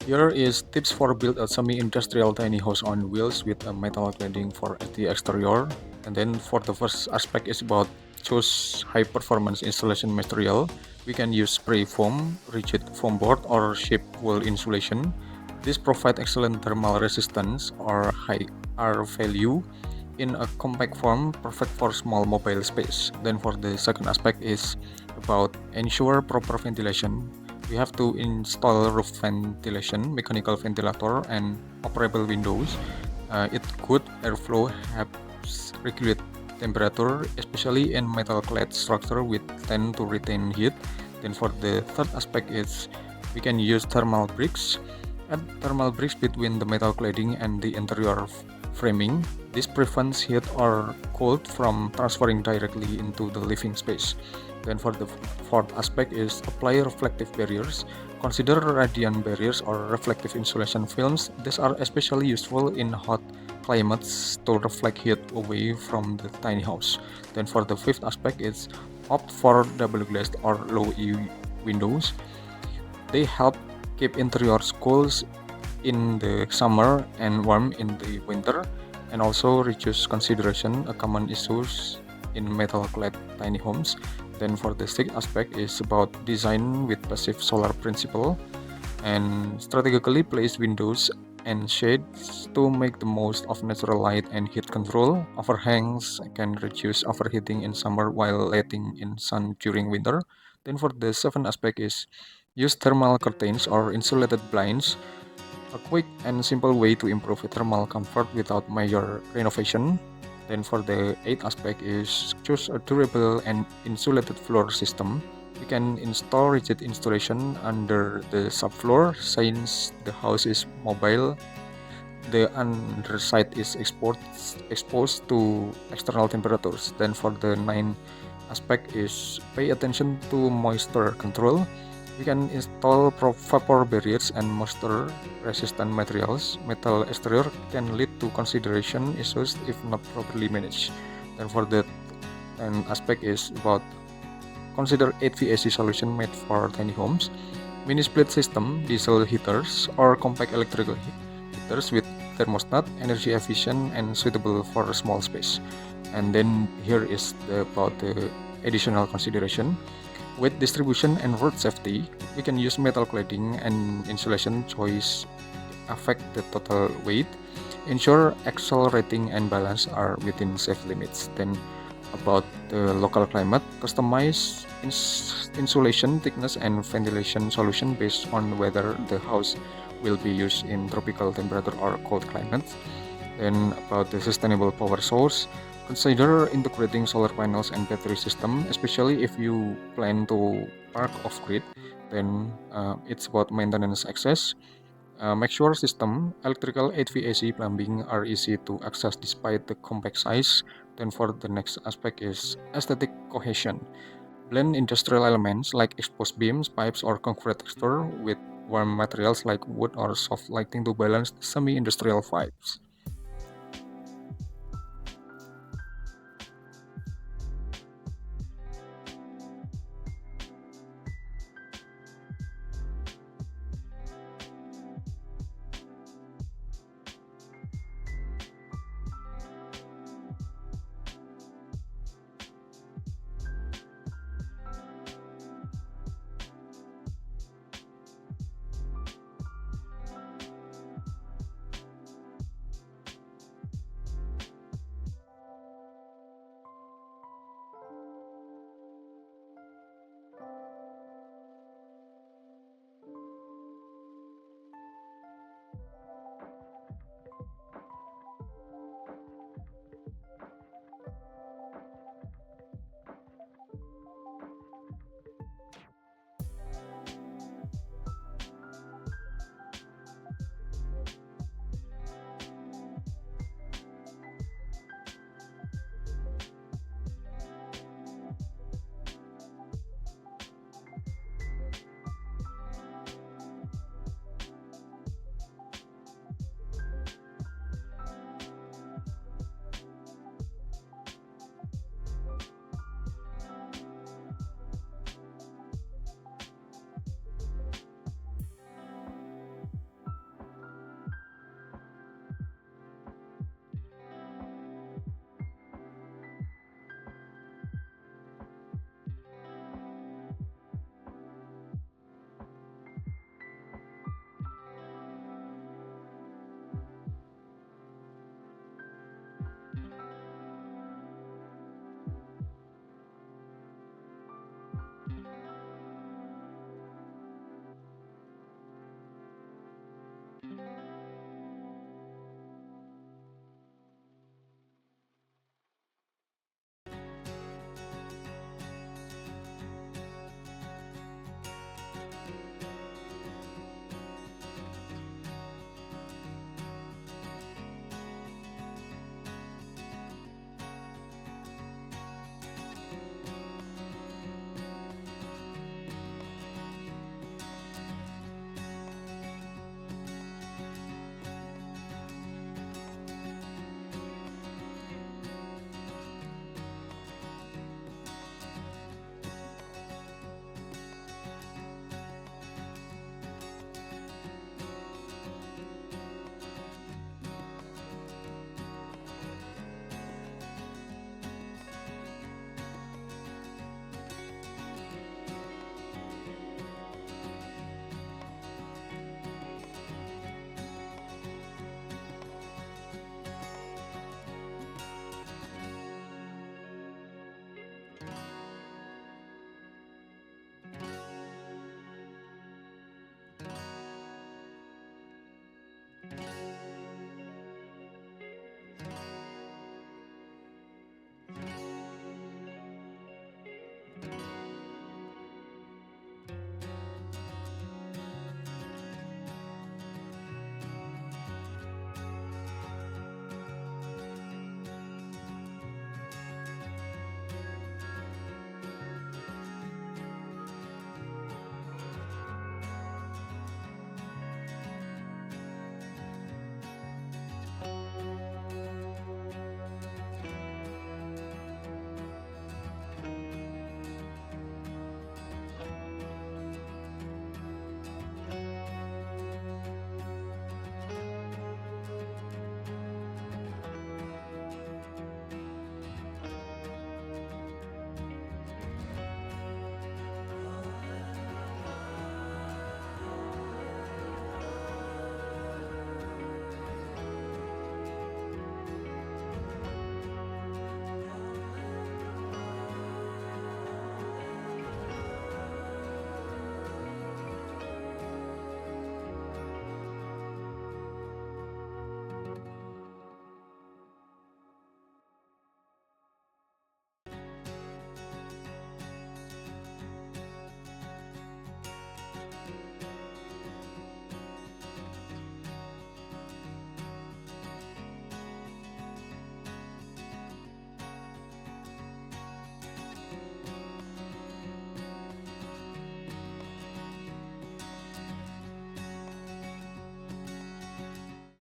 Here is tips for build a semi-industrial tiny house on wheels with a metal cladding for the exterior. And then for the first aspect is about choose high performance installation material. We can use spray foam, rigid foam board or shape wool insulation. This provide excellent thermal resistance or high R value in a compact form, perfect for small mobile space. Then for the second aspect is about ensure proper ventilation. We have to install roof ventilation, mechanical ventilator, and operable windows. It good airflow helps regulate temperature, especially in metal clad structure with tend to retain heat. Then for the third aspect is we can use thermal bricks. Add thermal bricks between the metal cladding and the interior framing. This prevents heat or cold from transferring directly into the living space. Then for the fourth aspect is apply reflective barriers. Consider radiant barriers or reflective insulation films. These are especially useful in hot climates to reflect heat away from the tiny house. Then for the fifth aspect is opt for double glazed or low E windows. They help keep interiors cool in the summer and warm in the winter, and also reduce consideration a common issues in metal clad tiny homes. Then for the sixth aspect is about design with passive solar principle and strategically place windows and shades to make the most of natural light and heat control. Overhangs can reduce overheating in summer while letting in sun during winter. Then for the seventh aspect is use thermal curtains or insulated blinds, a quick and simple way to improve thermal comfort without major renovation. Then for the eighth aspect is choose a durable and insulated floor system. We can install rigid installation under the subfloor since the house is mobile. The underside is exposed to external temperatures. Then for the ninth aspect is pay attention to moisture control. We can install vapor barriers and moisture resistant materials. Metal exterior can lead to consideration issues if not properly managed. Then for the 10th aspect is about consider HVAC solution made for tiny homes. Mini split system, diesel heaters, or compact electrical heaters with thermostat, energy efficient and suitable for a small space. And then here is about the additional consideration. With distribution and road safety, we can use metal cladding and insulation choice affect the total weight. Ensure axle rating and balance are within safe limits. Then about the local climate, customize insulation thickness and ventilation solution based on whether the house will be used in tropical temperature or cold climates. Then about the sustainable power source, consider integrating solar panels and battery system, especially if you plan to park off grid. Then it's about maintenance access. Make sure system, electrical, HVAC, plumbing are easy to access despite the compact size. Then for the next aspect is aesthetic cohesion. Blend industrial elements like exposed beams, pipes, or concrete texture with warm materials like wood or soft lighting to balance the semi-industrial vibes.